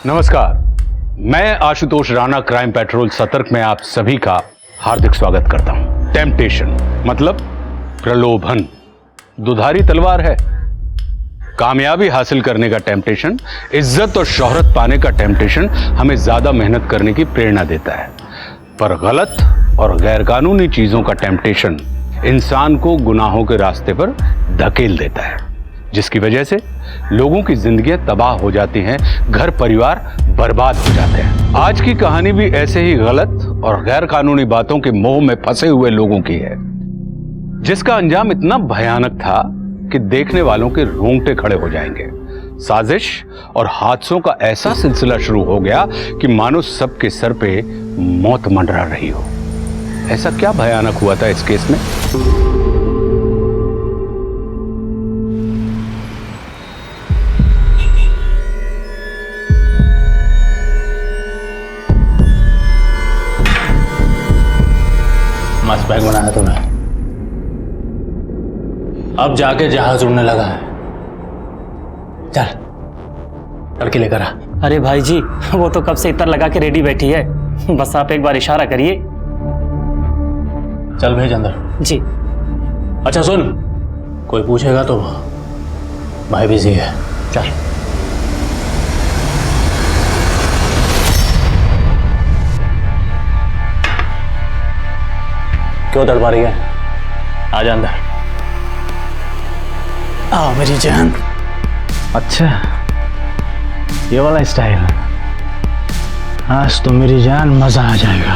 नमस्कार, मैं Ashutosh Rana crime petrol सतर्क में आप सभी का हार्दिक स्वागत करता हूं। टेम्पटेशन मतलब प्रलोभन दुधारी तलवार है। कामयाबी हासिल करने का टेम्पटेशन, इज्जत और शोहरत पाने का टेम्पटेशन हमें ज्यादा मेहनत करने की प्रेरणा देता है, पर गलत और गैरकानूनी चीजों का टेम्पटेशन इंसान को गुनाहों के रास्ते पर धकेल देता है, जिसकी वजह से लोगों की जिंदगियां तबाह हो जाती हैं, घर परिवार बर्बाद हो जाते हैं। आज की कहानी भी ऐसे ही गलत और गैर कानूनी बातों के मोह में फंसे हुए लोगों की है, जिसका अंजाम इतना भयानक था कि देखने वालों के रोंगटे खड़े हो जाएंगे। साजिश और हादसों का ऐसा सिलसिला शुरू हो गया कि मानो सबके सर पे मौत मंडरा रही हो। ऐसा क्या भयानक हुआ था इस केस में? मस्त बैग बनाया तुमने। अब जाके जहाज उड़ने लगा है। चल लड़की लेकर आ। अरे भाई जी, वो तो कब से इतर लगा के रेडी बैठी है, बस आप एक बार इशारा करिए। चल भेज अंदर। जी। अच्छा सुन, कोई पूछेगा तो भाई बिजी है। चल। क्यों तड़पा रही है? आजा अंदर। आओ मेरी जान। अच्छा ये वाला स्टाइल, आज तो मेरी जान मजा आ जाएगा।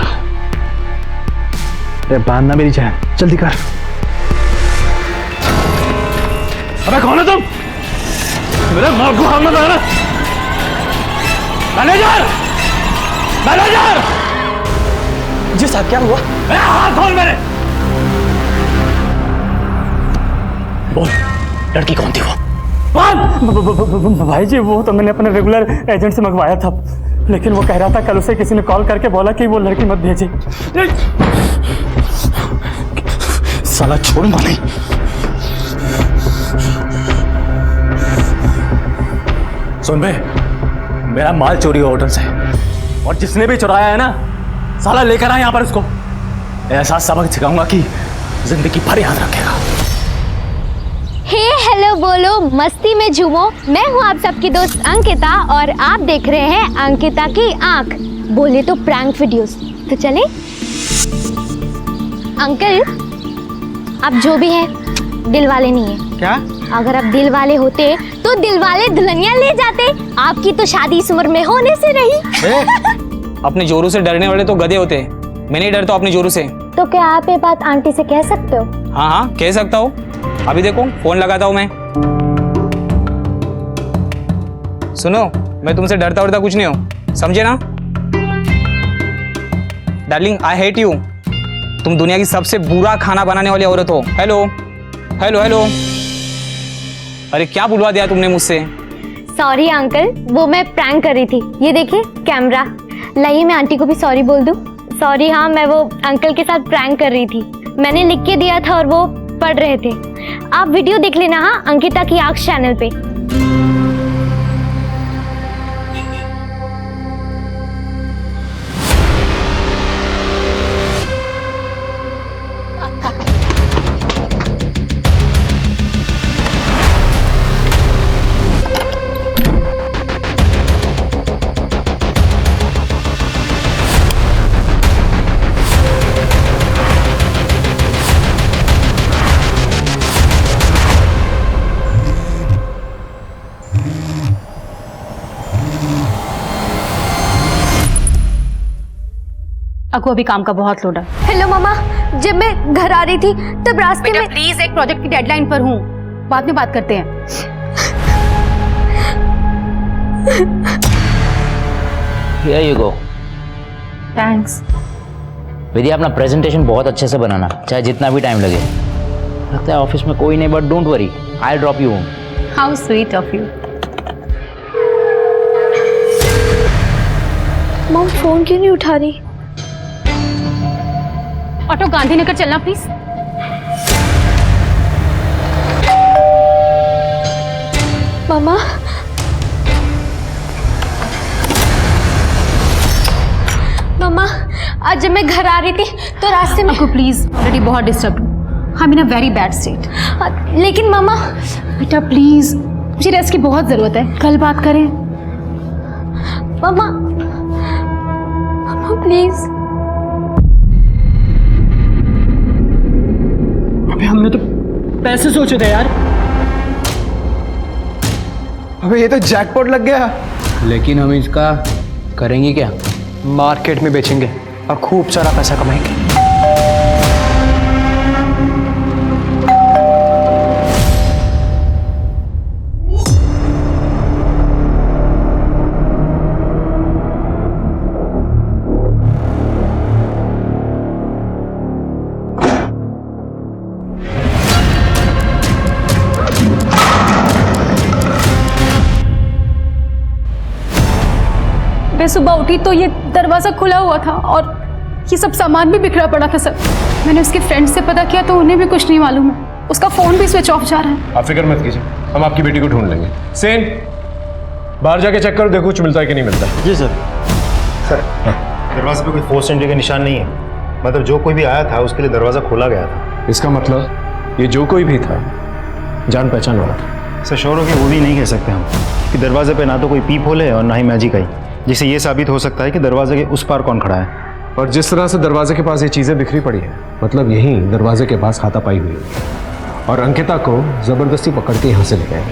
अरे बांधना मेरी जान, जल्दी कर। अबे कौन है तुम? मेरे मां को हाथ मत लगाना। Manager, manager. जी साहब, क्या हुआ? हाथ खोल मेरे। बोल, लड़की कौन थी वो? भाई जी, वो तो मैंने अपने रेगुलर एजेंट से मंगवाया था, लेकिन वो कह रहा था कल उसे किसी ने कॉल करके बोला कि वो लड़की मत भेजे। साला छोड़ूंगा नहीं। सुन बे, मेरा माल चोरी हुआ होटल से, और जिसने भी चुराया है ना, साला लेकर आया यहाँ पर उसको। ऐसा सबक सिखाऊंगा कि जिंदगी भर याद रखेगा। हे हेलो बोलो, मस्ती में झूमो। मैं हूँ आप सबकी दोस्त अंकिता और आप देख रहे हैं अंकिता की आंख। बोले तो प्रैंक वीडियोस। तो चले। अंकल, आप जो भी हैं दिल वाले नहीं है। क्या? अगर आप दिल वाले होते तो दिल वाले दुल्हनिया ले जाते। आपकी तो शादी इस उम्र में होने से रही। अपने जोरू से डरने वाले तो गधे होते हैं, मैं नहीं डरता अपने जोरू से। तो क्या आप ये बात आंटी से कह सकते हो? हाँ हाँ, कह सकता हूँ। अभी देखो फोन लगाता हूँ मैं। सुनो, मैं तुमसे डरता वरता कुछ नहीं हूँ, समझे ना? Darling, I hate you. तुम दुनिया की सबसे बुरा खाना बनाने वाली औरत हो। Hello hello hello. अरे क्या बुलवा दिया तुमने मुझसे? सॉरी अंकल, वो मैं प्रैंक कर रही थी। ये देखिए कैमरा। लाइए मैं आंटी को भी सॉरी बोल दूं। सॉरी, हाँ मैं वो अंकल के साथ प्रैंक कर रही थी। मैंने लिख के दिया था और वो पढ़ रहे थे। आप वीडियो देख लेना हाँ, अंकिता की आंख चैनल पे। अको अभी काम का बहुत लोड है। हेलो मामा, जब मैं घर आ रही थी तब रास्ते में। प्लीज, एक प्रोजेक्ट की डेडलाइन पर हूँ, बाद में बात करते हैं। Here you go. थैंक्स। विद्या, अपना प्रेजेंटेशन बहुत अच्छे से बनाना, चाहे जितना भी टाइम लगे। लगता है ऑफिस में कोई नहीं, but don't worry, I drop you home. How sweet of you. Mom phone क्यों नहीं उठा रही? ऑटो गांधीनगर चलना प्लीज। मामा आज जब मैं घर आ रही थी तो रास्ते में। आपको प्लीज ऑलरेडी बहुत डिस्टर्ब हूँ, I am in a very bad state. लेकिन मामा। बेटा प्लीज, मुझे रेस्ट की बहुत जरूरत है, कल बात करें। मामा, मामा प्लीज। अबे हमने तो पैसे सोचे थे यार। अबे ये तो जैकपॉट लग गया। लेकिन हम इसका करेंगे क्या? मार्केट में बेचेंगे और खूब सारा पैसा कमाएंगे। मैं सुबह उठी तो ये दरवाज़ा खुला हुआ था और ये सब सामान भी बिखरा पड़ा था सर। मैंने उसके फ्रेंड से पता किया तो उन्हें भी कुछ नहीं मालूम है। उसका फ़ोन भी स्विच ऑफ जा रहा है। आप फिक्र मत कीजिए, हम आपकी बेटी को ढूंढ लेंगे। सेन, बाहर जाके चेक करो, देखो कुछ मिलता है कि नहीं मिलता। जी सर। सर दरवाजे पे कोई फोर्स एंट्री का निशान नहीं है, मतलब जो कोई भी आया था उसके लिए दरवाज़ा खोला गया था। इसका मतलब ये जो कोई भी था जान पहचान वाला था। सर श्योर हो कि वो भी नहीं कह सकते हम कि दरवाजे पे ना तो कोई पीप होल है और ना ही मैजिक आई, जिससे ये साबित हो सकता है कि दरवाजे के उस पार कौन खड़ा है। और जिस तरह से दरवाजे के पास ये चीज़ें बिखरी पड़ी है, मतलब यहीं दरवाजे के पास हाथापाई हुई होगी और अंकिता को ज़बरदस्ती पकड़ के यहाँ से ले गए।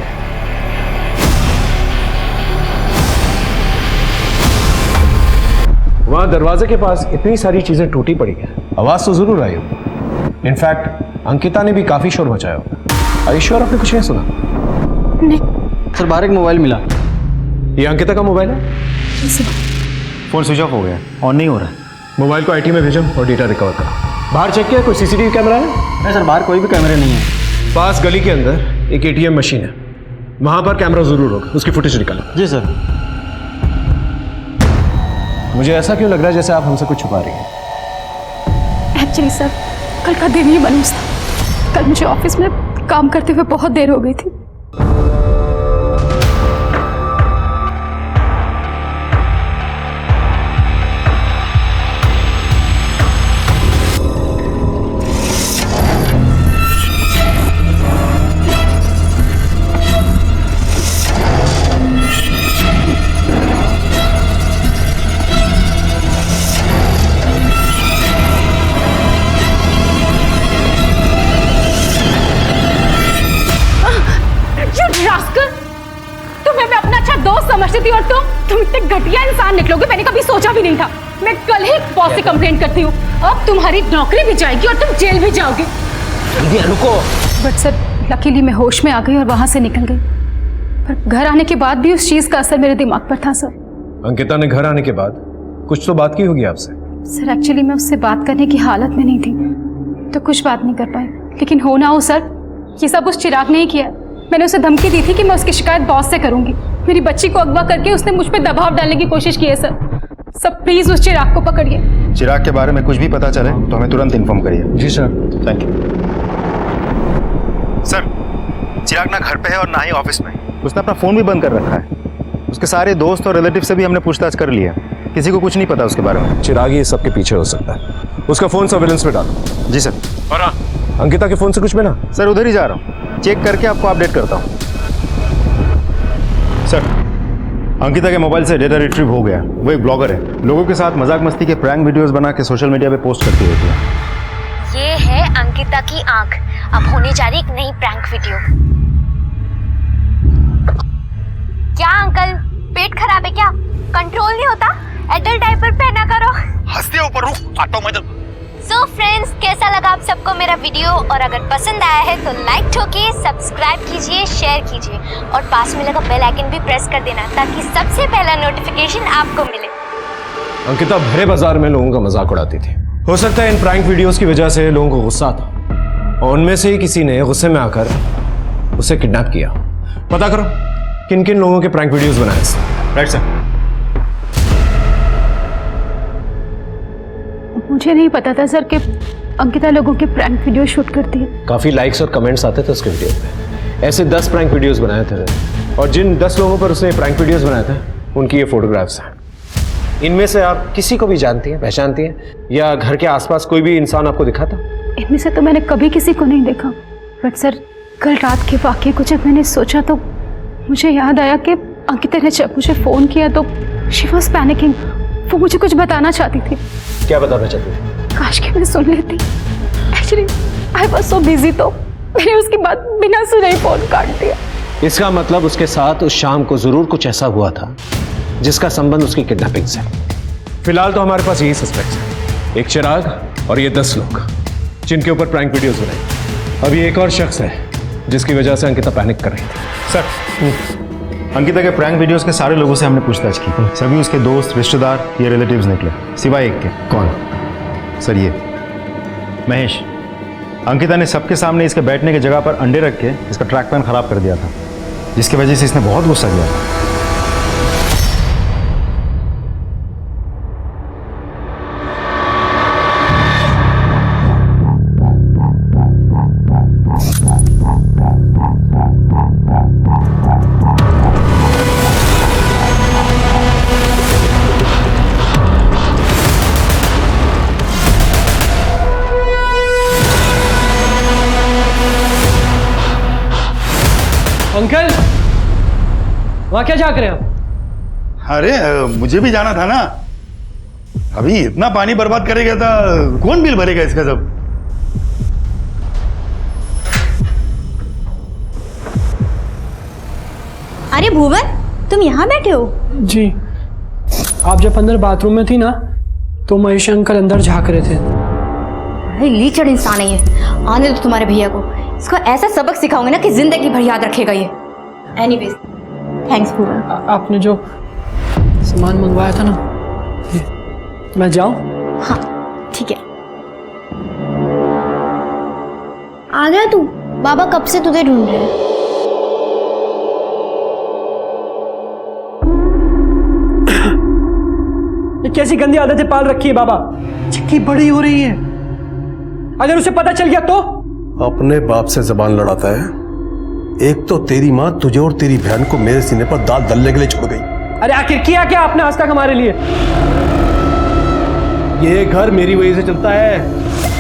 वहाँ दरवाजे के पास इतनी सारी चीज़ें टूटी पड़ी हैं, आवाज़ तो ज़रूर आई होगी। इनफैक्ट अंकिता ने भी काफ़ी शोर मचाया होगा। आयुष्वर आपने कुछ नहीं सुना? सर बाहर एक मोबाइल मिला। ये अंकिता का मोबाइल है? फ़ोन स्विच ऑफ हो गया, ऑन नहीं हो रहा है। मोबाइल को आईटी में भेजो और डेटा रिकवर करो। बाहर चेक किया कोई सीसीटीवी कैमरा है? नहीं सर, बाहर कोई भी कैमरे नहीं है। पास गली के अंदर एक एटीएम मशीन है, वहां पर कैमरा जरूर होगा, उसकी फुटेज निकालो। जी सर। मुझे ऐसा क्यों लग रहा है जैसे आप हमसे कुछ छुपा रही हैं? एक्चुअली सर कल का दिन ही मनूस था। कल मुझे ऑफिस में काम करते हुए बहुत देर हो गई थी। तुम्हें मैं अपना अच्छा दोस्त समझती थी और तुम इतने घटिया इंसान निकलोगे मैंने कभी सोचा भी नहीं था। मैं कल ही बॉस से कंप्लेंट करती हूँ, अब तुम्हारी नौकरी भी जाएगी और तुम जेल भी जाओगे। रुको। बट सर लकीली मैं होश में आ गई और वहां से निकल गई, पर घर आने के बाद भी उस चीज का असर मेरे दिमाग पर था सर। अंकिता ने घर आने के बाद कुछ तो बात की होगी आपसे? सर एक्चुअली मैं उससे बात करने की हालत में नहीं थी तो कुछ बात नहीं कर पाई, लेकिन हो ना हो सर ये सब उस चिराग ने ही किया। मैंने उसे धमकी दी थी कि मैं उसकी शिकायत बॉस से करूंगी। मेरी बच्ची को अगवा करके उसने मुझ पे दबाव डालने की कोशिश की है सर। सब प्लीज उस चिराग को पकड़िए। चिराग के बारे में कुछ भी पता चले तो हमें तुरंत इन्फॉर्म करिए। जी sir. Thank you sir. Chirag ना घर पे है और ना ही ऑफिस में, उसने अपना फ़ोन भी बंद कर रखा है। उसके सारे दोस्त और रिलेटिव से भी हमने पूछताछ कर लिया, किसी को कुछ नहीं पता उसके बारे में। चिराग ही सबके पीछे हो सकता है। उसका फोन सर्विलेंस में डालो। जी सर। और हाँ, अंकिता के फोन से कुछ मिला? सर उधर ही जा रहा हूँ, चेक करके आपको अपडेट करता हूँ। सर अंकिता के मोबाइल से डेटा रिट्रीव हो गया। वो एक ब्लॉगर है, लोगों के साथ मजाक मस्ती के प्रैंक वीडियोस बना के सोशल मीडिया पे पोस्ट करती रहती है। ये है अंकिता की आंख। अब होने जा रही एक नई प्रैंक वीडियो। क्या अंकल पेट खराब है क्या? कंट्रोल नहीं होता? एडल्ट डायपर पहना करो। हंसते ऊपर रुक आटो में। सो फ्रेंड्स, कैसा लगा आप सबको मेरा वीडियो? और अगर पसंद आया है तो लाइक ठोकिए, सब्सक्राइब कीजिए, शेयर कीजिए और पास में लगा बेल आइकन भी प्रेस कर देना ताकि सबसे पहला नोटिफिकेशन आपको मिले। अंकिता भरे बाजार में लोगों का मजाक उड़ाती थी। हो सकता है इन प्रैंक वीडियोस की वजह से लोगों को गुस्सा आता और उनमें से ही किसी ने गुस्से में आकर उसे किडनैप किया। पता करो किन किन लोगों के प्रैंक वीडियोस बनाए। Right sir. मुझे नहीं पता था सर कि अंकिता लोगों के प्रैंक वीडियो शूट करती है। काफी लाइक्स और कमेंट्स आते थे उसके वीडियो पे। ऐसे 10 प्रैंक वीडियोस बनाए थे और जिन 10 लोगों पर उसने प्रैंक वीडियोस बनाए थे उनकी ये फोटोग्राफ्स हैं। इनमें से आप किसी को भी जानती हैं, पहचानती हैं, या घर के आसपास कोई भी इंसान आपको दिखा था? इनमें से तो मैंने कभी किसी को नहीं देखा, बट सर कल रात के वाक़ये को जब मैंने सोचा तो मुझे याद आया कि अंकिता ने जब मुझे फ़ोन किया तो शी वॉज पैनिकिंग। वो मुझे कुछ बताना चाहती थी। क्या बताना चाहती थी? काश कि मैं सुन लेती। Actually I was so busy, तो मैंने उसकी बात बिना सुने ही फ़ोन काट दिया। इसका मतलब उसके साथ उस शाम को जरूर कुछ ऐसा हुआ था जिसका संबंध उसकी किडनैपिंग से। फिलहाल तो हमारे पास यही सस्पेक्ट है, एक चिराग और ये 10 लोग जिनके ऊपर प्रैंक वीडियोस बनाई। अभी एक और शख्स है जिसकी वजह से अंकिता पैनिक कर रही थी। सर, अंकिता के प्रैंक वीडियोस के सारे लोगों से हमने पूछताछ की, सभी उसके दोस्त, रिश्तेदार या रिलेटिव्स निकले, सिवाय एक के। कौन? सर ये महेश। अंकिता ने सबके सामने इसके बैठने की जगह पर अंडे रख के इसका ट्रैक पैन खराब कर दिया था, जिसकी वजह से इसने बहुत गुस्सा किया था। अंकल, वहां क्या झांक रहे हैं आप? अरे मुझे भी जाना था ना। अभी इतना पानी बर्बाद करेगा तो कौन बिल भरेगा इसका सब? अरे भुवन, तुम यहाँ बैठे हो? जी, आप जब अंदर बाथरूम में थी ना तो महेश अंकल अंदर झांक रहे थे। अरे लीचड़ इंसान है ये। आने दो तुम्हारे भैया को, इसको ऐसा सबक सिखाऊंगी ना कि जिंदगी भर याद रखेगा ये। एनीवेज, थैंक्स भुवन। आपने जो सामान मंगवाया था ना, ये, मैं जाऊं? हाँ ठीक है। आ गया तू? बाबा कब से तुझे ढूंढ रहे हैं। ये कैसी गंदी आदतें पाल रखी है बाबा? चिक्की बड़ी हो रही है, अगर उसे पता चल गया तो? अपने बाप से जबान लड़ाता है। एक तो तेरी माँ तुझे और तेरी बहन को मेरे सीने पर दाल दलने के लिए छोड़ गई। अरे आखिर किया क्या आपने आज तक हमारे लिए? ये घर मेरी वजह से चलता है।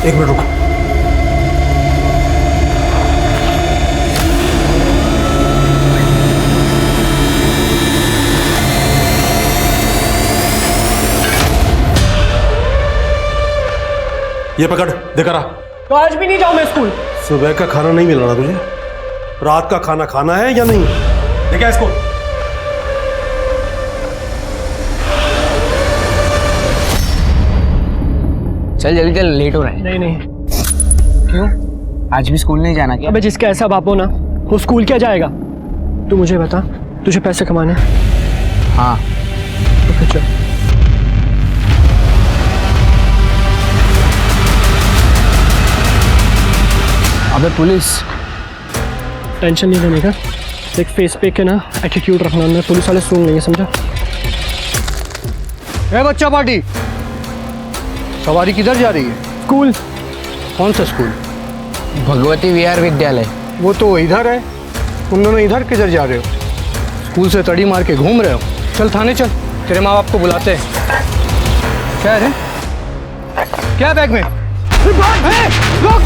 एक मिनट रुको। ये पकड़, देखा रहा। तो आज भी नहीं जाऊं मैं स्कूल? सुबह का खाना नहीं मिल रहा तुझे? रात का खाना खाना है या नहीं? देखा इसको। चल जल्दी चल, लेट हो रहा है। नहीं नहीं। क्यों? आज भी स्कूल नहीं जाना क्या? अबे जिसका ऐसा बाप हो ना, वो स्कूल क्या जाएगा? तू मुझे बता, तुझे पैसे कमाने हैं? हाँ। तो फिर चल। अबे पुलिस। टेंशन नहीं लेने का, एक फेस पे के ना एटीट्यूड रखना, अंदर पुलिस वाले सूंघ लेंगे, समझा? ए बच्चा पार्टी, सवारी किधर जा रही है? स्कूल। कौन सा स्कूल? भगवती विहार विद्यालय। वो तो इधर है, तुम दोनों इधर किधर जा रहे हो? स्कूल से तड़ी मार के घूम रहे हो? चल थाने चल, तेरे माँ बाप को बुलाते हैं। क्या है? क्या बैग में? रुक!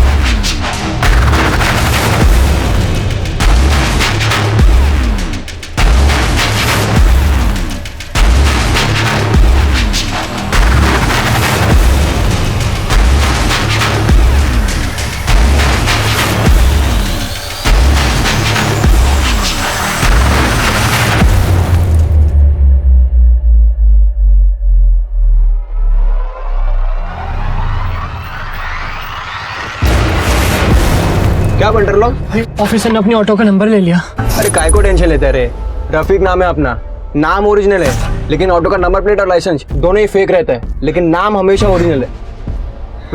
क्या बंटर लोग? ऑफिसर ने अपनी ऑटो का नंबर ले लिया। अरे काय को टेंशन लेते रहे? रफीक नाम है अपना, नाम ओरिजिनल है, लेकिन ऑटो का नंबर प्लेट और लाइसेंस दोनों ही फेक रहता है, लेकिन नाम हमेशा ओरिजिनल है।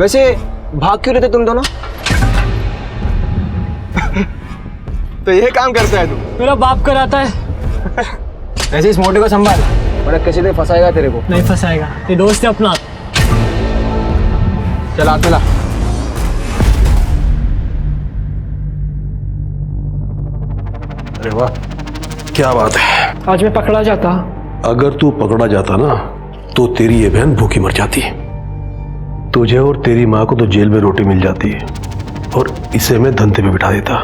वैसे भाग क्यों रहे थे तुम दोनों? तो ये काम करता है तू? मेरा बाप कराता है। वैसे इस मोटे को संभाल, बड़ा किसी ने फंसाएगा तेरे को। नहीं फंसाएगा, ये दोस्त है अपना। चला चला। अरे वाह, क्या बात है। आज मैं पकड़ा जाता। अगर तू पकड़ा जाता ना तो तेरी ये बहन भूखी मर जाती है, तुझे और तेरी माँ को तो जेल में रोटी मिल जाती है, और इसे मैं धंधे पे बिठा देता।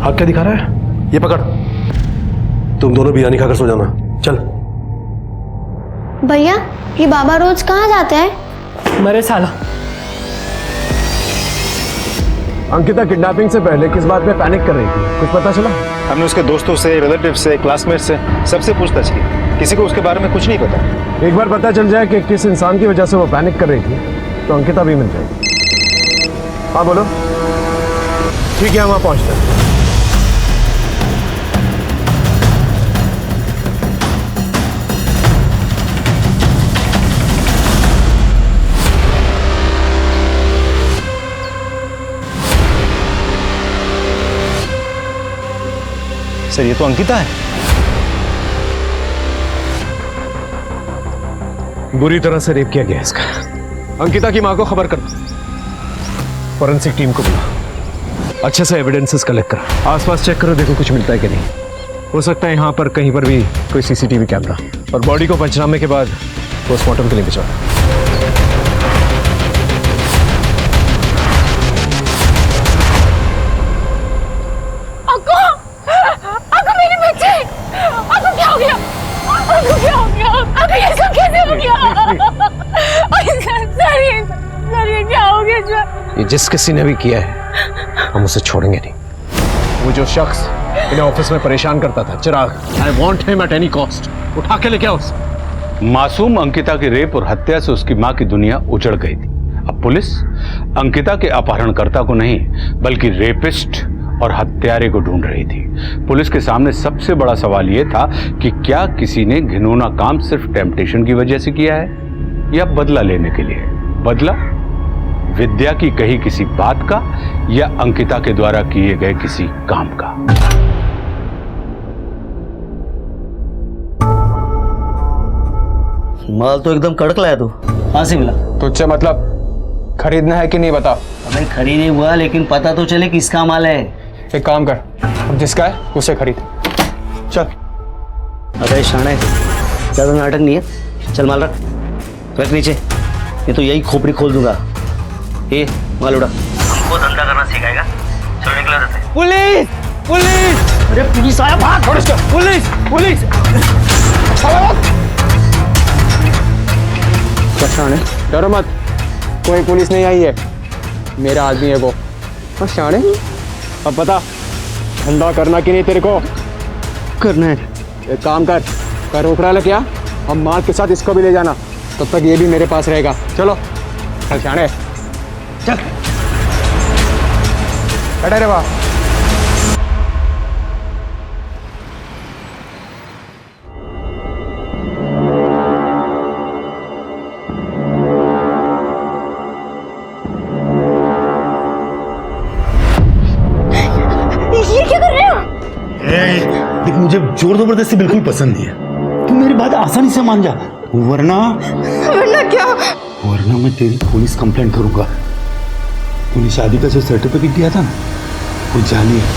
हाथ क्या दिखा रहा है? ये पकड़, तुम दोनों बिरयानी खाकर सो जाना। चल। भैया ये बाबा रोज कहाँ जाते हैं? मरे साला। अंकिता किडनैपिंग से पहले किस बात पे पैनिक कर रही थी, कुछ पता चला? हमने उसके दोस्तों से, रिलेटिव से, क्लासमेट से सबसे पूछताछ की, किसी को उसके बारे में कुछ नहीं पता। एक बार पता चल जाए कि किस इंसान की वजह से वो पैनिक कर रही थी तो अंकिता भी मिल जाएगी। हाँ बोलो। ठीक है, हम वहाँ पहुँचते हैं। सर ये तो अंकिता है। बुरी तरह से रेप किया गया इसका। अंकिता की मां को खबर कर दो, फॉरेंसिक टीम को बुला, अच्छे से एविडेंसेस कलेक्ट करो, आसपास चेक करो, देखो कुछ मिलता है कि नहीं। हो सकता है यहाँ पर कहीं पर भी कोई सीसीटीवी कैमरा, और बॉडी को पंचनामे के बाद पोस्टमार्टम के लिए भिजवाओ। ये जिस किसी ने भी किया है हम उसे छोड़ेंगे नहीं। वो जो शख्स इन्हें ऑफिस में परेशान करता था, Chirag, I want him at any cost. उठा के लेके आओ उसे। मासूम अंकिता की रेप और हत्या से उसकी मां की दुनिया उजड़ गई थी। अब पुलिस अंकिता के अपहरणकर्ता को नहीं बल्कि रेपिस्ट और हत्यारे को ढूंढ रही थी। पुलिस के सामने सबसे बड़ा सवाल यह था कि क्या किसी ने घिनौना काम सिर्फ टेम्पटेशन की वजह से किया है या बदला लेने के लिए। बदला विद्या की कही किसी बात का या अंकिता के द्वारा किए गए किसी काम का। माल तो एकदम कड़क लाया तू, कहाँ से मिला? तुझसे मतलब खरीदना है कि नहीं बता। अबे खरीद नहीं हुआ, लेकिन पता तो चले किसका माल है। एक काम कर, अब जिसका है उसे खरीद। चल। अबे शाणे, ज्यादा नाटक नहीं है, चल माल रख नीचे, ये तो यही खोपड़ी खोल दूंगा। ए माल उड़ा। हमको धंधा करना सिखाएगा, चल निकला रहता है। Police police! अरे पुलिस आया, भाग! Police police! शाणे डरो मत, कोई पुलिस नहीं आई है, मेरा आदमी है वो। शाणे अब बता, धंधा करना कि नहीं तेरे को? करना है। एक काम कर रोकड़ा ले, क्या हम माल के साथ इसको भी ले जाना, तब तक ये भी मेरे पास रहेगा। चलो चल शाणे, चल। बैठे रे वाह। ये क्या कर रहे हो? देख, मुझे जोर जबरदस्ती बिल्कुल पसंद नहीं है। तू मेरी बात आसानी से मान जा, वरना क्या? वरना मैं तेरी पुलिस कंप्लेंट करूंगा। तूने शादी का जो सर्टिफिकेट दिया था ना, वो जाली है।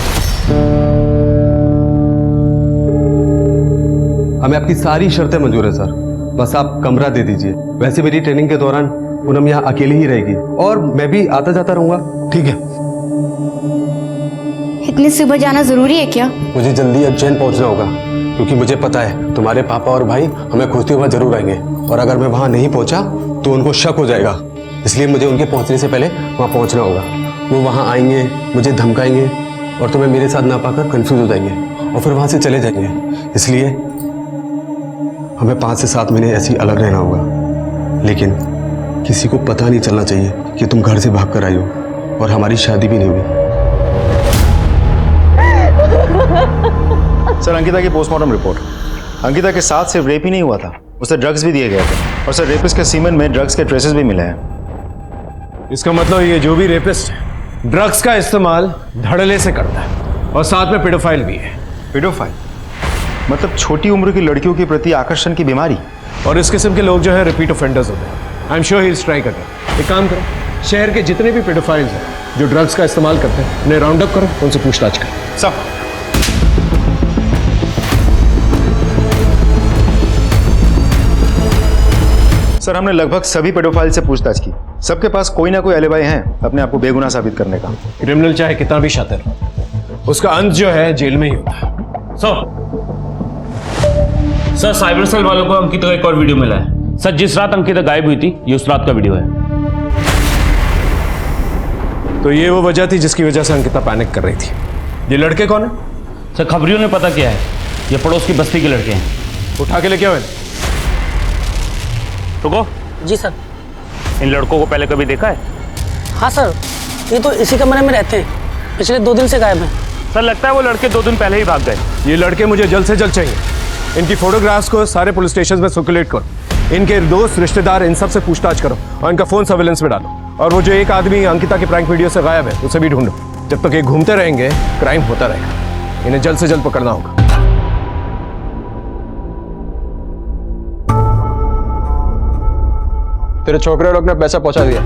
हमें आपकी सारी शर्तें मंजूर है सर, बस आप कमरा दे दीजिए। वैसे मेरी ट्रेनिंग के दौरान पूनम यहाँ अकेली ही रहेगी और मैं भी आता जाता रहूंगा। ठीक है। इतनी सुबह जाना जरूरी है क्या? मुझे जल्दी उज्जैन पहुंचना होगा, क्योंकि मुझे पता है तुम्हारे पापा और भाई हमें खोजते हुए जरूर आएंगे, और अगर मैं वहां नहीं पहुंचा तो उनको शक हो जाएगा। इसलिए मुझे उनके पहुंचने से पहले वहां पहुंचना होगा। वो वहां आएंगे, मुझे धमकाएंगे और तुम्हें मेरे साथ ना पाकर कंफ्यूज हो जाएंगे और फिर वहां से चले जाएंगे। इसलिए हमें 5 से 7 महीने ऐसे ही अलग रहना होगा, लेकिन किसी को पता नहीं चलना चाहिए कि तुम घर से भाग कर आई हो, और हमारी शादी भी नहीं हुई। सर अंकिता की पोस्टमार्टम रिपोर्ट। अंकिता के साथ सिर्फ रेप ही नहीं हुआ था, उसे ड्रग्स भी दिए गए थे, और सर रेपिस्ट के सीमेन में ड्रग्स के ट्रेसेस भी मिले हैं। इसका मतलब ये जो भी रेपिस्ट है ड्रग्स का इस्तेमाल धड़ल्ले से करता है, और साथ में पेडोफाइल भी है। पेडोफाइल मतलब छोटी उम्र की लड़कियों के प्रति आकर्षण की बीमारी। और इस किस्म के लोग जो है रिपीट ऑफेंडर्स होते हैं। I am sure he is try करते। एक काम करो, शहर के जितने भी पेडोफाइल्स हैं जो ड्रग्स का इस्तेमाल करते हैं, उन्हें राउंड अप करो, उनसे पूछताछ करो। सब सर हमने लगभग सभी पेडोफाइल से पूछताछ की, सबके पास कोई ना कोई एलिबाई है अपने आप को बेगुनाह साबित करने का। क्रिमिनल चाहे कितना भी शातिर हो, उसका अंत जो है जेल में ही होता है। सर साइबर सेल वालों को अंकिता का एक और वीडियो मिला है। सर जिस रात अंकिता गायब हुई थी ये उस रात का वीडियो है। तो ये वो वजह थी जिसकी वजह से अंकिता पैनिक कर रही थी। ये लड़के कौन है? सर खबरियों ने पता किया है, ये पड़ोस की बस्ती के लड़के हैं। उठा के लेके आओ। रुको। जी सर। इन लड़कों को पहले कभी देखा है? हाँ सर, ये तो इसी कमरे में रहते हैं, पिछले 2 दिन से गायब हैं। सर लगता है वो लड़के 2 दिन पहले ही भाग गए। ये लड़के मुझे जल्द से जल्द चाहिए। इनकी फोटोग्राफ्स को सारे पुलिस स्टेशन में सर्कुलेट करो, इनके दोस्त रिश्तेदार इन सब से पूछताछ करो और इनका फोन सर्विलेंस में डालो। और वो जो एक आदमी अंकिता की प्रैंक वीडियो से गायब है उसे भी ढूंढो। जब तक ये घूमते रहेंगे क्राइम होता रहेगा। इन्हें जल्द से जल्द पकड़ना होगा। तेरे छोकरे लोग ने पैसा पहुंचा दिया,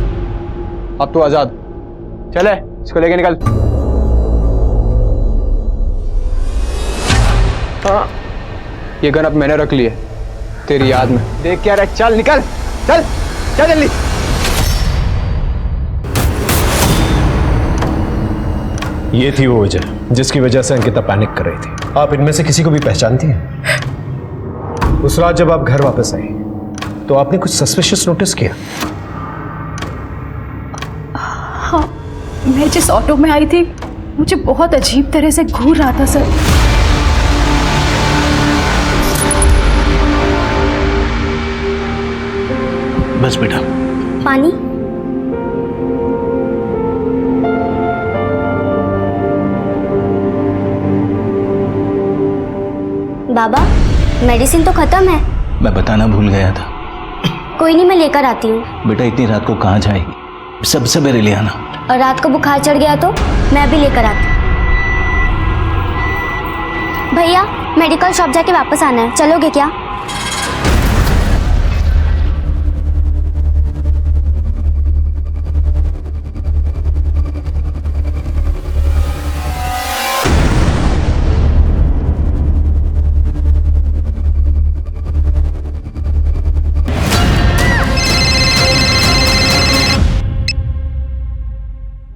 अब तू आजाद। चले इसको लेके निकल। हाँ ये गन अब मैंने रख ली है तेरी याद में। देख क्या रहा, चल निकल, चल चल जल्दी। ये थी वो वजह जिसकी वजह से अंकिता पैनिक कर रही थी। आप इनमें से किसी को भी पहचानती हैं? उस रात जब आप घर वापस आई तो आपने कुछ सस्पिशियस नोटिस किया? हाँ, मैं जिस ऑटो में आई थी मुझे बहुत अजीब तरह से घूर रहा था सर। बस बेटा। पानी? बाबा मेडिसिन तो खत्म है। मैं बताना भूल गया था। कोई नहीं, मैं लेकर आती हूँ। बेटा इतनी रात को कहाँ जाएगी? सब सवेरे ले आना। और रात को बुखार चढ़ गया तो मैं भी लेकर आती हूँ। भैया मेडिकल शॉप जाके वापस आना है, चलोगे क्या?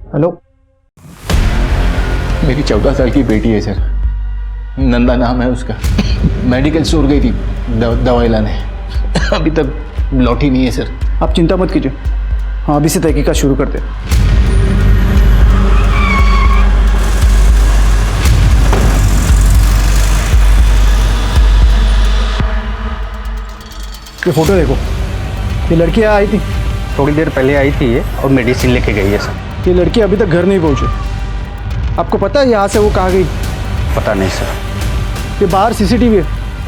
हेलो, मेरी 14 साल की बेटी है सर, नंदा नाम है उसका। मेडिकल स्टोर गई थी दवाई लाने, अभी तक लौटी नहीं है सर। आप चिंता मत कीजिए, हाँ अभी से तहकीकात शुरू करते हैं। ये फोटो देखो, ये लड़की आई थी थोड़ी देर पहले आई थी ये, और मेडिसिन लेके गई है सर। ये लड़की अभी तक घर नहीं पहुंची। आपको पता है यहाँ से वो कहाँ गई? पता नहीं सर। ये बाहर सीसीटीवी है,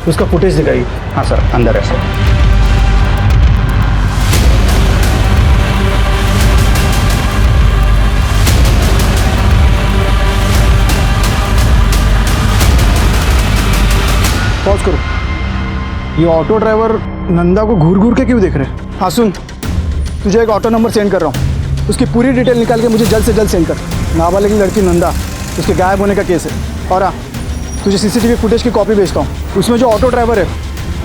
उसका फुटेज दिखाई। हाँ सर, अंदर है सर। पॉज करो। ये ऑटो ड्राइवर नंदा को घूर घूर के क्यों देख रहे हैं? हाँ सुन, तुझे एक ऑटो नंबर सेंड कर रहा हूँ, उसकी पूरी डिटेल निकाल के मुझे जल्द से जल्द सेंड कर। नाबालिग लड़की नंदा, उसके गायब होने का केस है। और हाँ, तुझे सीसीटीवी फुटेज की कॉपी भेजता हूँ, उसमें जो ऑटो ड्राइवर है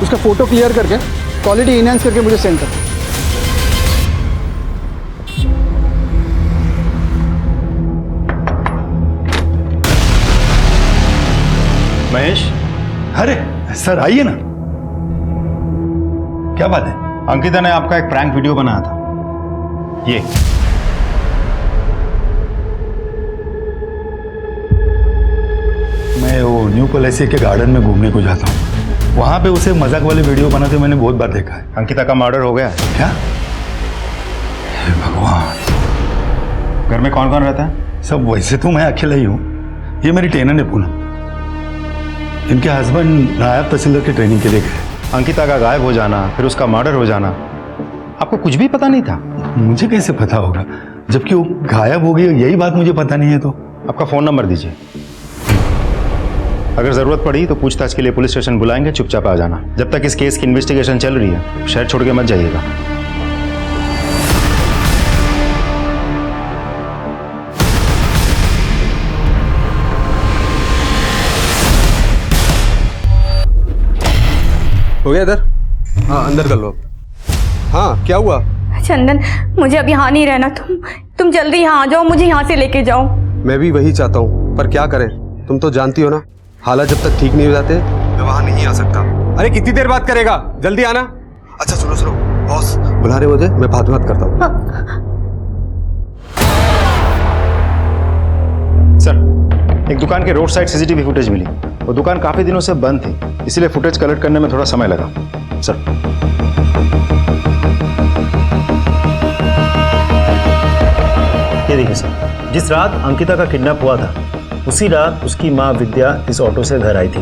उसका फ़ोटो क्लियर करके क्वालिटी इनहेंस करके मुझे सेंड कर। महेश, अरे सर आइए ना। क्या बात है? अंकिता ने आपका एक प्रैंक वीडियो बनाया था, ये। मैं वो न्यू पॉलिसी के गार्डन में घूमने को जाता हूँ, वहां पे उसे मजाक वाले वीडियो बनाते मैंने बहुत बार देखा है। अंकिता का मर्डर हो गया है क्या? हे भगवान। घर में कौन कौन रहता है? सब वैसे तो मैं अकेला ही हूँ, ये मेरी टेनर है पूनम। इनके हस्बैंड नायब तहसीलदार की ट्रेनिंग के लिए गए। अंकिता का गायब हो जाना, फिर उसका मर्डर हो जाना, आपको कुछ भी पता नहीं था? मुझे कैसे पता होगा जबकि वो गायब हो गई, यही बात मुझे पता नहीं है। तो आपका फोन नंबर दीजिए, अगर जरूरत पड़ी तो पूछताछ के लिए पुलिस स्टेशन बुलाएंगे, चुपचाप आ जाना। जब तक इस केस की इन्वेस्टिगेशन चल रही है शहर छोड़ के मत जाइएगा। हो गया इधर? हाँ अंदर कर लो। हाँ क्या हुआ? चंदन, मुझे अब यहाँ नहीं रहना। तुम जल्दी यहाँ आ जाओ, मुझे यहाँ से लेके जाओ। मैं भी वही चाहता हूँ, पर क्या करें, तुम तो जानती हो ना, हालात जब तक ठीक नहीं हो जाते मैं वहां नहीं आ सकता। अरे कितनी देर बात करेगा, जल्दी आना। अच्छा सुनो, बॉस बुला रहे मुझे, मैं बात करता हूँ। सर, एक दुकान के रोड साइड सीसीटीवी फुटेज मिली। वो दुकान काफी दिनों से बंद थी, इसीलिए फुटेज कलेक्ट करने में थोड़ा समय लगा। सर, ये देखिए सर, जिस रात अंकिता का किडनैप हुआ था उसी रात उसकी माँ विद्या इस ऑटो से घर आई थी।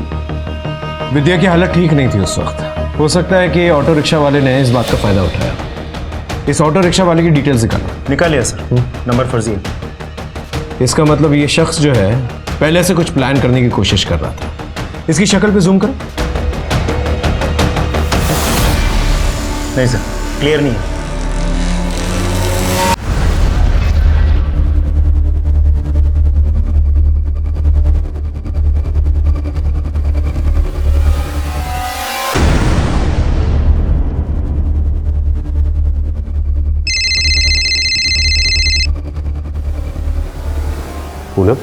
विद्या की हालत ठीक नहीं थी उस वक्त। हो सकता है कि ऑटो रिक्शा वाले ने इस बात का फायदा उठाया। इस ऑटो रिक्शा वाले की डिटेल्स निकालिए सर। नंबर फर्जी है। इसका मतलब ये शख्स जो है पहले से कुछ प्लान करने की कोशिश कर रहा था। इसकी शक्ल पे जूम करो। नहीं सर, क्लियर नहीं है। पूनम,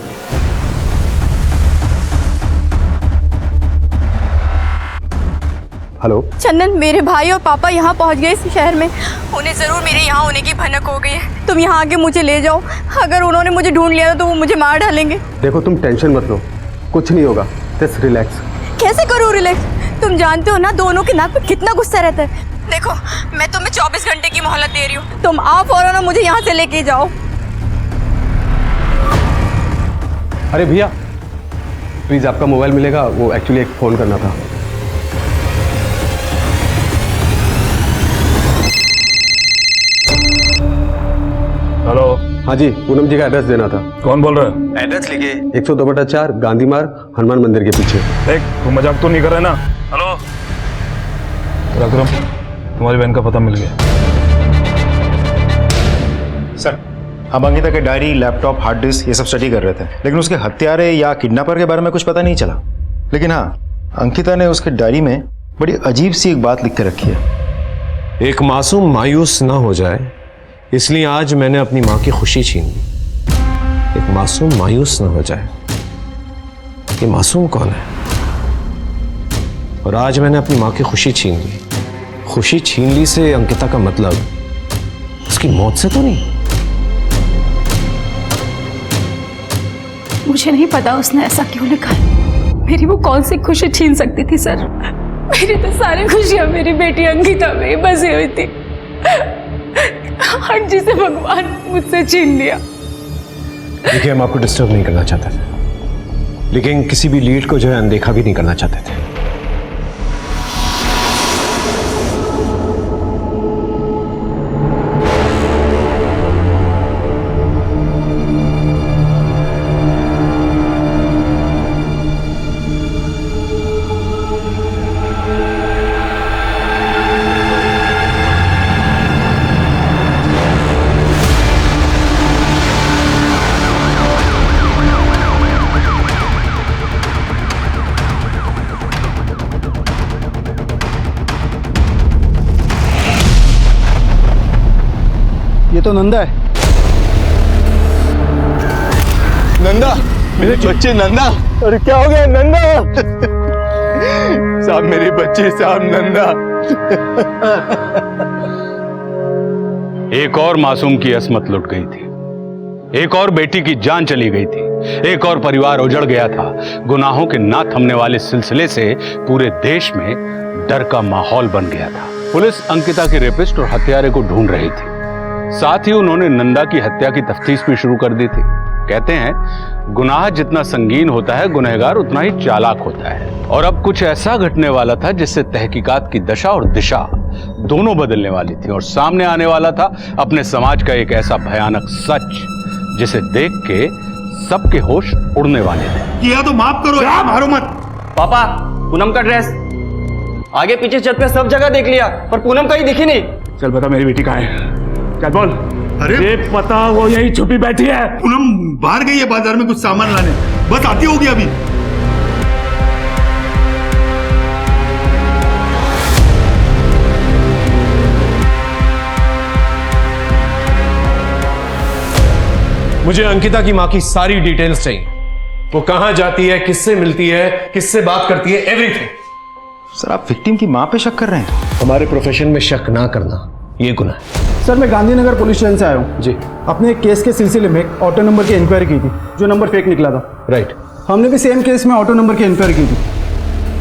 हेलो चंदन, मेरे भाई और पापा यहाँ पहुँच गए इस शहर में। उन्हें ज़रूर मेरे यहाँ होने की भनक हो गई है। तुम यहाँ आके मुझे ले जाओ। अगर उन्होंने मुझे ढूंढ लिया तो वो मुझे मार डालेंगे। देखो तुम टेंशन मत लो, कुछ नहीं होगा, जस्ट रिलैक्स। कैसे करूँ रिलैक्स? तुम जानते हो ना दोनों के नाक पे कितना गुस्सा रहता है। देखो, मैं तुम्हें 24 घंटे की मोहलत दे रही हूँ। तुम आओ फौरन, मुझे यहाँ से लेके जाओ। अरे भैया प्लीज आपका मोबाइल मिलेगा? वो एक्चुअली एक फोन करना था। हेलो। हाँ जी, पूनम जी का एड्रेस देना था। कौन बोल रहा है? एड्रेस लिखिए, 102/4 गांधी मार्ग, हनुमान मंदिर के पीछे। देख, तू मजाक तो नहीं कर रहा है ना? हेलो विक्रम, तुम्हारी बहन का पता मिल गया। सर, हम अंकिता के डायरी, लैपटॉप, हार्ड डिस्क ये सब स्टडी कर रहे थे, लेकिन उसके हत्यारे या किडनैपर के बारे में कुछ पता नहीं चला। लेकिन हाँ, अंकिता ने उसके डायरी में बड़ी अजीब सी एक बात लिख के रखी है। एक मासूम मायूस ना हो जाए इसलिए आज मैंने अपनी माँ की खुशी छीन ली। एक मासूम मायूस ना हो जाए। ये मासूम कौन है? और आज मैंने अपनी माँ की खुशी छीन ली। खुशी छीन ली से अंकिता का मतलब उसकी मौत से तो नहीं? मुझे नहीं पता उसने ऐसा क्यों लिखा है। मेरी वो कौन सी खुशी छीन सकती थी सर? मेरी तो सारी खुशियां मेरी बेटी अंकिता में ही बसी हुई थी। आज जिसे भगवान मुझसे छीन लिया। देखिए, हम आपको डिस्टर्ब नहीं करना चाहते थे, लेकिन किसी भी लीड को जो है अनदेखा भी नहीं करना चाहते थे। ये तो नंदा है। नंदा, मेरे बच्चे नंदा। अरे क्या हो गया नंदा? साहब मेरी बच्ची, साहब नंदा। एक और मासूम की असमत लुट गई थी, एक और बेटी की जान चली गई थी, एक और परिवार उजड़ गया था। गुनाहों के ना थमने वाले सिलसिले से पूरे देश में डर का माहौल बन गया था। पुलिस अंकिता के रेपिस्ट और हत्यारे को ढूंढ रही थी। साथ ही उन्होंने नंदा की हत्या की तफ्तीश भी शुरू कर दी थी। कहते हैं गुनाह जितना संगीन होता है, गुनहगार उतना ही चालाक होता है। और अब कुछ ऐसा घटने वाला था जिससे तहकीकात की दशा और दिशा दोनों बदलने वाली थी और सामने आने वाला था अपने समाज का एक ऐसा भयानक सच जिसे देख के सबके होश उड़ने वाले थे। किया तो माफ करो, मारो मत। पापा, पूनम का ड्रेस आगे पीछे छत पे सब जगह देख लिया, पर पूनम कहीं दिखी नहीं। चल बता मेरी बेटी कहाँ है? क्या बोल? अरे ये पता, वो यही छुपी बैठी है। पूनम बाहर गई है बाजार में कुछ सामान लाने, बस आती होगी अभी। मुझे अंकिता की माँ की सारी डिटेल्स चाहिए। वो कहां जाती है, किससे मिलती है, किससे बात करती है, एवरीथिंग। सर आप विक्टिम की माँ पे शक कर रहे हैं? हमारे प्रोफेशन में शक ना करना ये गुनाह है। सर मैं गांधीनगर पुलिस स्टेशन से आया हूँ जी। अपने एक केस के सिलसिले में एक ऑटो नंबर की इंक्वायरी की थी जो नंबर फेक निकला था। राइट। हमने भी सेम केस में ऑटो नंबर की इंक्वायरी की थी।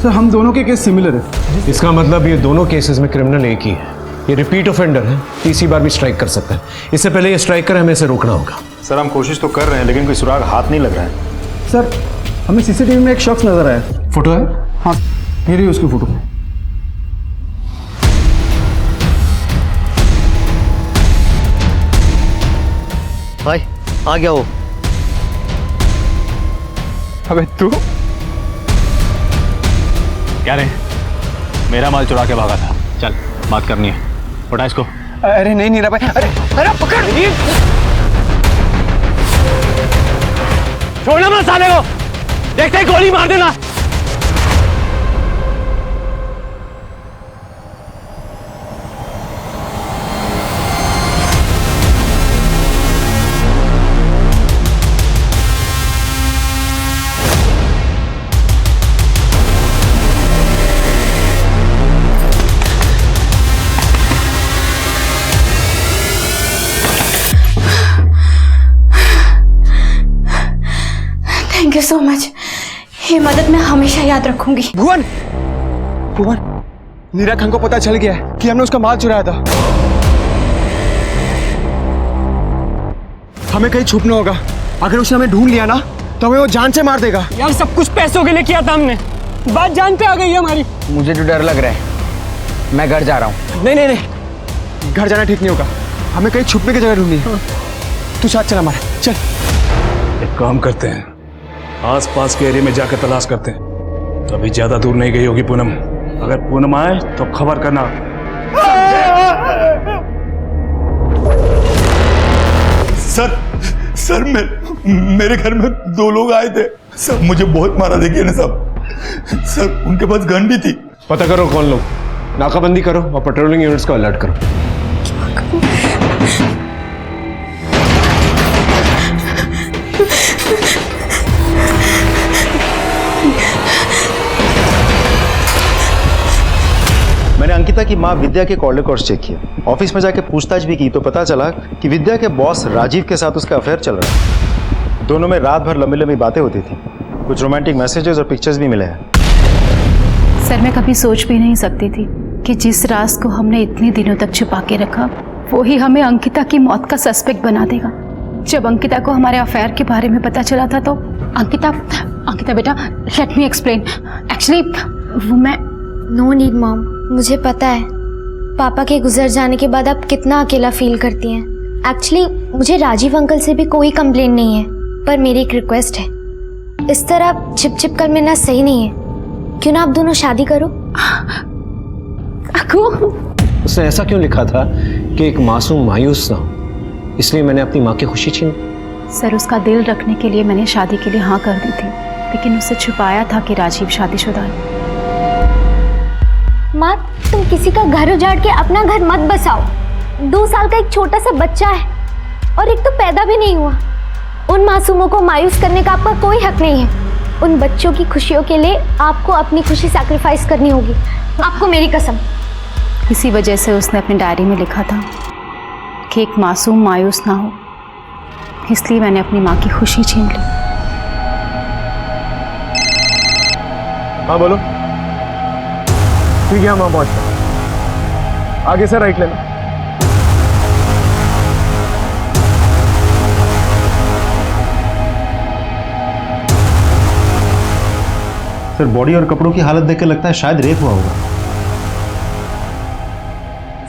सर हम दोनों के केस सिमिलर है। इसका मतलब ये दोनों केसेस में क्रिमिनल एक ही है। ये रिपीट ऑफेंडर है, तीसरी बार भी स्ट्राइक कर सकता है। इससे पहले ये स्ट्राइक करे हमें इसे रोकना होगा। सर हम कोशिश तो कर रहे हैं लेकिन कोई सुराग हाथ नहीं लग रहा है। सर हमें सीसीटीवी में एक शख्स नजर आया। फोटो है? हाँ ये रही उसकी फोटो। भाई आ गया वो। अबे तू क्या रे, मेरा माल चुरा के भागा था। चल बात करनी है, उठा इसको। अरे नहीं नीरा भाई, अरे अरे पकड़, छोड़ना मत साले को, देखते ही गोली मार देना। थैंक यू सो मच, ये मदद मैं हमेशा याद रखूंगी। भुवन, भुवन, नीरा खान को पता चल गया है कि हमने उसका माल चुराया था। हमें कहीं छुपना होगा। अगर उसने हमें ढूंढ लिया ना तो हमें वो जान से मार देगा। यार सब कुछ पैसों के लिए किया था हमने, बात जान पे आ गई है हमारी। मुझे तो डर लग रहा है, मैं घर जा रहा हूँ। नहीं नहीं नहीं, घर जाना ठीक नहीं होगा। हमें कहीं छुपने की जगह ढूंढनी है। तू साथ चल हमारे, चल। एक काम करते हैं, आस पास के एरिया में जाकर तलाश करते हैं। अभी ज्यादा दूर नहीं गई होगी पूनम। अगर पूनम आए तो खबर करना। सर मेरे घर में 2 लोग आए थे सर, मुझे बहुत मारा, देखिए ना सब। सर उनके पास गन भी थी। पता करो कौन लोग, नाकाबंदी करो और पेट्रोलिंग यूनिट्स को अलर्ट करो। मैंने अंकिता की माँ विद्या के कॉल रिकॉर्ड्स चेक किए, ऑफिस में जाके पूछताछ भी की तो पता चला कि विद्या के बॉस राजीव के साथ उसका अफेयर चल रहा है। दोनों में रात भर लंबी लंबी बातें होती थी, कुछ रोमांटिक मैसेजेस और पिक्चर्स भी मिले हैं। सर मैं कभी सोच भी नहीं सकती थी कि जिस राज को हमने इतने दिनों तक छुपा के रखा वो ही हमें अंकिता की मौत का सस्पेक्ट बना देगा। जब अंकिता को हमारे अफेयर के बारे में पता चला था तो अंकिता बेटा लेट मी एक्सप्लेन। एक्चुअली वो मैं नो नीड मॉम, मुझे पता है पापा के गुजर जाने के बाद आप कितना अकेला फील करती हैं। एक्चुअली मुझे राजीव अंकल से भी कोई कंप्लेन नहीं है, पर मेरी एक रिक्वेस्ट है, इस तरह छिप कर मिलना सही नहीं है। क्यों ना आप दोनों शादी करो। उसने ऐसा क्यों लिखा था कि एक मासूम मायूस ना हो, इसलिए मैंने अपनी माँ की खुशी छीन। सर उसका दिल रखने के लिए मैंने शादी के लिए हाँ कर दी थी, लेकिन उससे छुपाया था कि राजीव शादीशुदा है। माँ तुम किसी का घर उजाड़ के अपना घर मत बसाओ। 2 साल का एक छोटा सा बच्चा है और एक तो पैदा भी नहीं हुआ। उन मासूमों को मायूस करने का आपका कोई हक नहीं है। उन बच्चों की खुशियों के लिए आपको अपनी खुशी सैक्रिफाइस करनी होगी, आपको मेरी कसम। इसी वजह से उसने अपनी डायरी में लिखा था कि एक मासूम मायूस ना हो, इसलिए मैंने अपनी माँ की खुशी छीन ली। हाँ बोलो। ठीक है हम वहाँ पहुँचते हैं, आगे से राइट लेना। सर बॉडी और कपड़ों की हालत देख के लगता है शायद रेप हुआ होगा।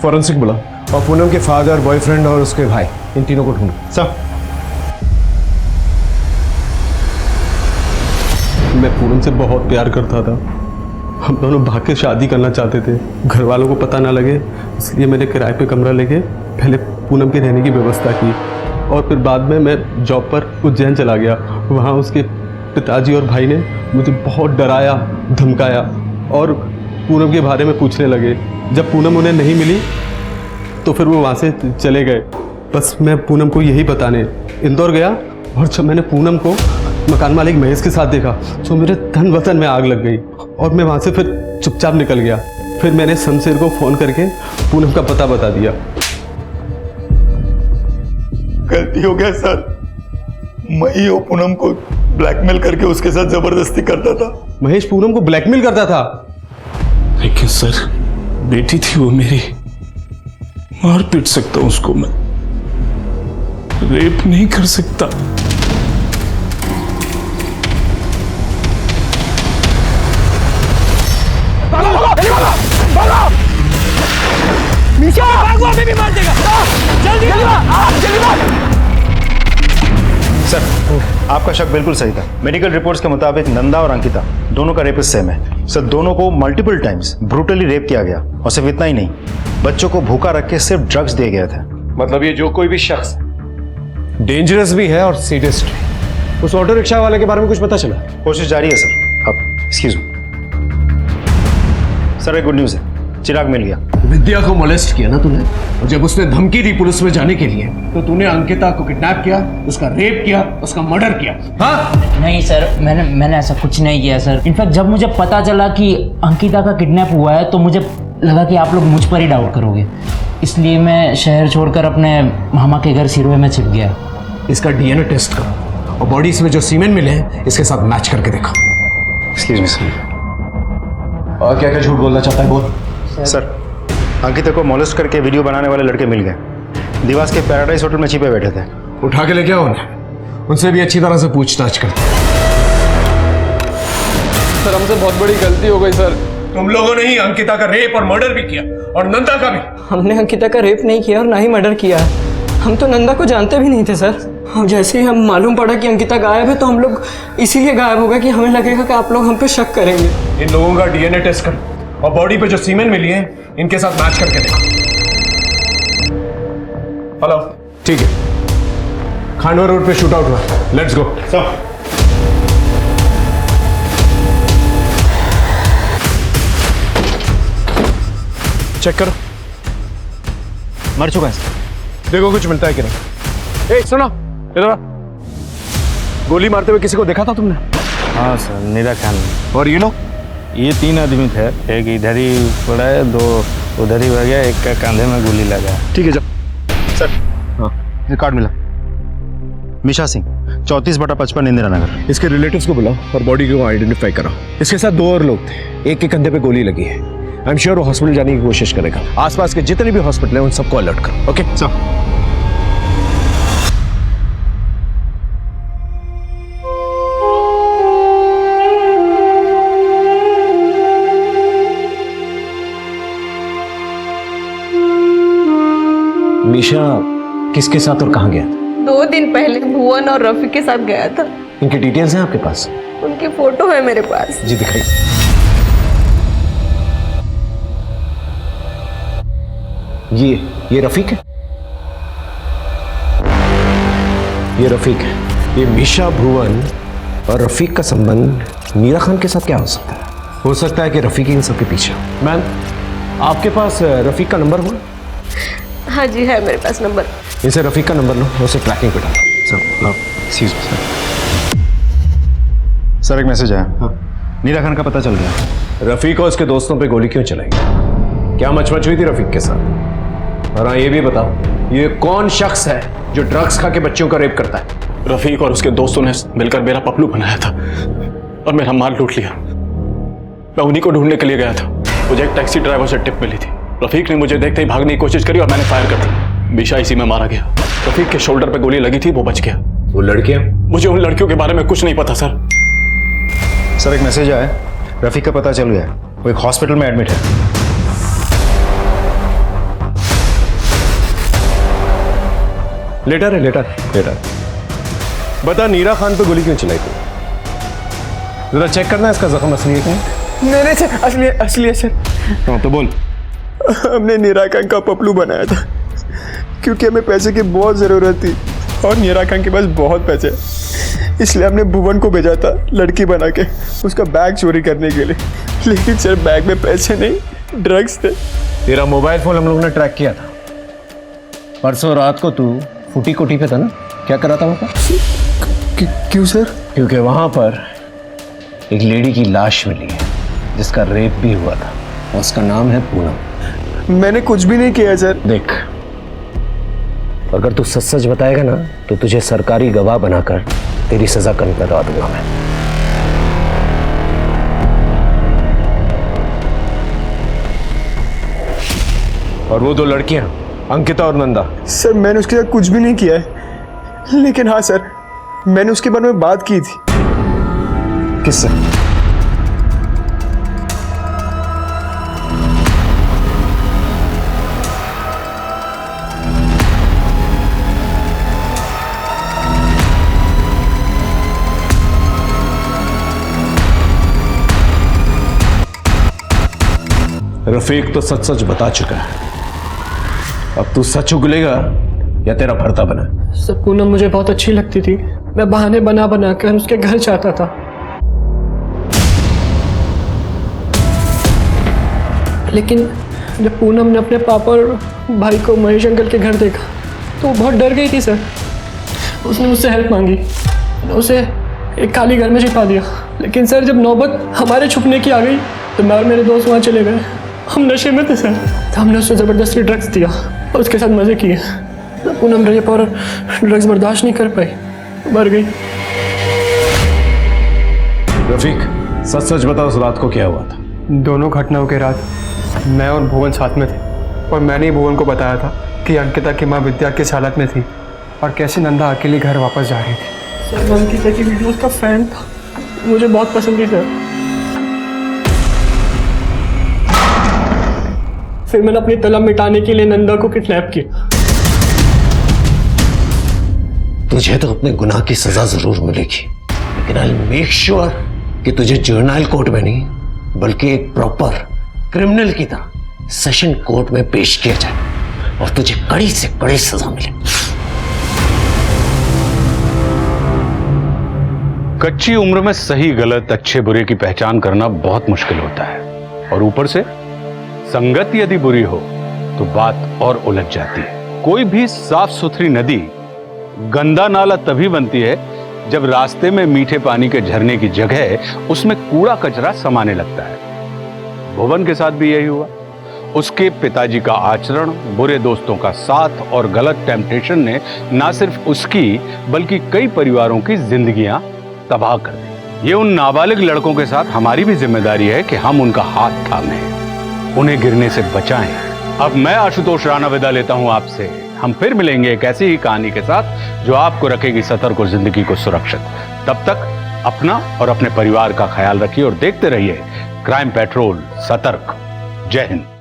फॉरेंसिक बुला और पूनम के फादर, बॉयफ्रेंड और उसके भाई, इन तीनों को ढूंढो। सर मैं पूनम से बहुत प्यार करता था। हम दोनों भाग के शादी करना चाहते थे, घर वालों को पता ना लगे, इसलिए मैंने किराए पे कमरा लेके पहले पूनम के रहने की व्यवस्था की और फिर बाद में मैं जॉब पर उज्जैन चला गया। वहाँ उसके पिताजी और भाई ने मुझे बहुत डराया, धमकाया और पूनम के बारे में पूछने लगे। जब पूनम उन्हें नहीं मिली तो फिर वो वहाँ से चले गए। बस मैं पूनम को यही बताने इंदौर गया और जब मैंने पूनम को मकान मालिक महेश के साथ देखा तो मेरे तन वतन में आग लग गई और मैं वहाँ से फिर चुपचाप निकल गया। फिर मैंने शमशेर को फ़ोन करके पूनम का पता बता दिया। गलती हो गया सर, मैं ही वो पूनम को ब्लैकमेल करके उसके साथ जबरदस्ती करता था। महेश पूनम को ब्लैकमेल करता था? लेकिन सर बेटी थी वो मेरी, मार पीट सकता हूं उसको मैं, रेप नहीं कर सकता। मीशा भागो, अभी भी मार देगा। जल्दी जल्दी भाग। सर, आपका शक बिल्कुल सही था। मेडिकल रिपोर्ट्स के मुताबिक नंदा और अंकिता दोनों का रेपिस्ट सेम है। सर, दोनों को मल्टीपल टाइम्स ब्रूटली रेप किया गया और सिर्फ इतना ही नहीं, बच्चों को भूखा रख के सिर्फ ड्रग्स दिए गए थे। मतलब ये जो कोई भी शख्स डेंजरस भी है और सीरियस भी। उस ऑटो रिक्शा वाले के बारे में कुछ पता चला? कोशिश जारी है सर। अब एक्सक्यूज मी सर, एक गुड न्यूज़ है, चिराग मिल गया। विद्या को मोलेस्ट किया ना तूने, और जब उसने धमकी दी पुलिस में जाने के लिए तो तूने अंकिता को किडनैप किया, उसका रेप किया, उसका मर्डर किया। हाँ? नहीं सर, मैंने ऐसा कुछ नहीं किया सर। इनफैक्ट जब मुझे पता चला कि अंकिता का किडनैप हुआ है तो मुझे लगा कि आप लोग मुझ पर ही डाउट करोगे, इसलिए मैं शहर छोड़कर अपने मामा के घर सिरोए में छिप गया। इसका डीएनए टेस्ट करो और बॉडी में जो सीमेंट मिले हैं इसके साथ मैच करके देखो। Excuse me sir. और क्या क्या झूठ बोलना चाहता है बोल। सर, अंकिता को मोलेस्ट करके वीडियो बनाने वाले लड़के मिल गए। दिवास के पैराडाइज होटल में छिपे बैठे थे। उठा के लेके आओ उन्हें, उनसे भी अच्छी तरह से पूछताछ करते। सर, हमसे बहुत बड़ी गलती हो गई सर। तुम लोगों ने ही अंकिता का रेप और मर्डर भी किया, और नंदा का भी। हमने अंकिता का रेप नहीं किया और ना ही मर्डर किया। हम तो नंदा को जानते भी नहीं थे सर। और जैसे ही हम मालूम पड़ा कि अंकिता गायब है तो हम लोग इसीलिए गायब हो गए कि हमें लगेगा कि आप लोग हम पे शक करेंगे। इन लोगों का डीएनए टेस्ट करो और बॉडी पे जो सीमेंट मिली है इनके साथ मैच करके देखो। हेलो, ठीक है, खांडवा रोड पे शूट आउट हुआ, लेट्स गो। चेक करो, मर चुका है। देखो कुछ मिलता है कि नहीं। ए सुनो, इधर आ। गोली मारते हुए किसी को देखा था तुमने? हाँ सर, नीरा खान। और ये लोग? ये 3 आदमी थे, एक इधर ही पड़ा है, 2 उधर ही भाग गया, एक का कंधे में गोली लगा। ठीक है जाओ। सर, हाँ, ये कार्ड मिला। मिशा सिंह, 34/55 इंदिरा नगर। इसके रिलेटिव्स को बुलाओ और बॉडी को आइडेंटिफाई कराओ। इसके साथ 2 और लोग थे, एक के कंधे पे गोली लगी है। आई एम श्योर वो हॉस्पिटल जाने की कोशिश करेगा। आसपास के जितने भी हॉस्पिटल हैं उन सबको अलर्ट करो। Okay sir. मीशा किसके साथ और कहाँ गया था? 2 दिन पहले भुवन और रफी के साथ गया था। इनकी डिटेल्स हैं आपके पास? उनकी फोटो है मेरे पास। जी दिखाइए। ये रफीक है? ये रफीक है। ये मीशा, भुवन और रफीक का संबंध मीरा खान के साथ क्या हो सकता है? हो सकता है कि रफीक इन सबके पीछे। मैम, आपके पास रफीक का नंबर हुआ? हाँ जी, है मेरे पास नंबर। इसे रफीक का नंबर लो, उसे ट्रैकिंग पे डालो। सर, एक मैसेज आया। नीरा खान का पता चल गया। रफीक और उसके दोस्तों पे गोली क्यों चलाई? क्या मचमच हुई थी रफीक के साथ? और हाँ, ये भी बताओ, ये कौन शख्स है जो ड्रग्स खा के बच्चों का रेप करता है? रफीक और उसके दोस्तों ने मिलकर मेरा पपलू बनाया था और मेरा माल लूट लिया। मैं उन्हीं को ढूंढने के लिए गया था। मुझे एक टैक्सी ड्राइवर से टिप मिली थी। रफीक ने मुझे देखते ही भागने की कोशिश करी और मैंने फायर कर दी। मीशा इसी में मारा गया। रफीक के शोल्डर पे गोली लगी थी, वो बच गया। वो लड़कियां? मुझे उन लड़कियों के बारे में कुछ नहीं पता सर। सर, एक मैसेज आया, रफीक का पता चल गया, वो एक हॉस्पिटल में एडमिट है। लेटर है, लेटर। बता, नीरा खान पे गोली क्यों चलाई थी? जरा चेक करना इसका जख्म असली है क्या? नहीं सर, असली है सर। हाँ तो बोल। हमने नीरा खान का पपलू बनाया था क्योंकि हमें पैसे की बहुत ज़रूरत थी और नीरा खान के पास बहुत पैसे, इसलिए हमने भुवन को भेजा था लड़की बना के उसका बैग चोरी करने के लिए। लेकिन सर, बैग में पैसे नहीं, ड्रग्स थे। तेरा मोबाइल फोन हम लोगों ने ट्रैक किया था। परसों रात को तू फूटी कोठी पे था ना? क्या करा था वहाँ? क्यों सर? क्योंकि वहां पर एक लेडी की लाश मिली है जिसका रेप भी हुआ था। उसका नाम है पूनम। मैंने कुछ भी नहीं किया सर। देख, अगर तू सच सच बताएगा ना तो तुझे सरकारी गवाह बनाकर तेरी सजा कम करवा दूंगा मैं। और वो दो लड़कियां, अंकिता और नंदा। सर मैंने उसके साथ कुछ भी नहीं किया है, लेकिन हाँ सर, मैंने उसके बारे में बात की थी। किससे? रफीक तो सच सच बता चुका है। अब तू सच उगलेगा या तेरा भरता बना। सर पूनम मुझे बहुत अच्छी लगती थी। मैं बहाने बना बना कर उसके घर जाता था, लेकिन जब पूनम ने अपने पापा और भाई को महेश अंकल के घर देखा तो वो बहुत डर गई थी सर। उसने मुझसे हेल्प मांगी, मैंने उसे एक खाली घर में छिपा दिया। लेकिन सर जब नौबत हमारे छुपने की आ गई तो मैं और मेरे दोस्त वहाँ चले गए। हम नशे में थे सर, तो हमने उससे ज़बरदस्ती ड्रग्स दिया और उसके साथ मज़े किए। पूनम रेप और ड्रग्स बर्दाश्त नहीं कर पाई, मर गई। रफीक सच सच बता, उस रात को क्या हुआ था? दोनों घटनाओं के रात मैं और भुवन साथ में थे, और मैंने ही भुवन को बताया था कि अंकिता की माँ विद्या किस हालत में थी और कैसे नंदा अकेली घर वापस जा रही थी। सर मैं अंकिता की वीडियोस का फैन था, मुझे बहुत पसंद थी सर। फिर मैंने अपनी तलब मिटाने के लिए नंदा को किडनैप किया। तुझे तो अपने गुनाह की सजा जरूर मिलेगी, लेकिन आई मेक श्योर कि तुझे जुवेनाइल कोर्ट में नहीं बल्कि एक प्रॉपर क्रिमिनल की तरह सेशन कोर्ट में पेश किया जाए और तुझे कड़ी से कड़ी सजा मिले। कच्ची उम्र में सही गलत, अच्छे बुरे की पहचान करना बहुत मुश्किल होता है, और ऊपर से संगत यदि बुरी हो तो बात और उलझ जाती है। कोई भी साफ सुथरी नदी गंदा नाला तभी बनती है जब रास्ते में मीठे पानी के झरने की जगह उसमें कूड़ा कचरा समाने लगता है। भुवन के साथ भी यही हुआ। उसके पिताजी का आचरण, बुरे दोस्तों का साथ और गलत टेम्पटेशन ने ना सिर्फ उसकी बल्कि कई परिवारों की जिंदगियां तबाह कर दी। ये उन नाबालिग लड़कों के साथ हमारी भी जिम्मेदारी है कि हम उनका हाथ थामें, उन्हें गिरने से बचाएं। अब मैं आशुतोष राणा विदा लेता हूं आपसे। हम फिर मिलेंगे एक ऐसी ही कहानी के साथ जो आपको रखेगी सतर्क और जिंदगी को सुरक्षित। तब तक अपना और अपने परिवार का ख्याल रखिए और देखते रहिए क्राइम पेट्रोल सतर्क। जय हिंद।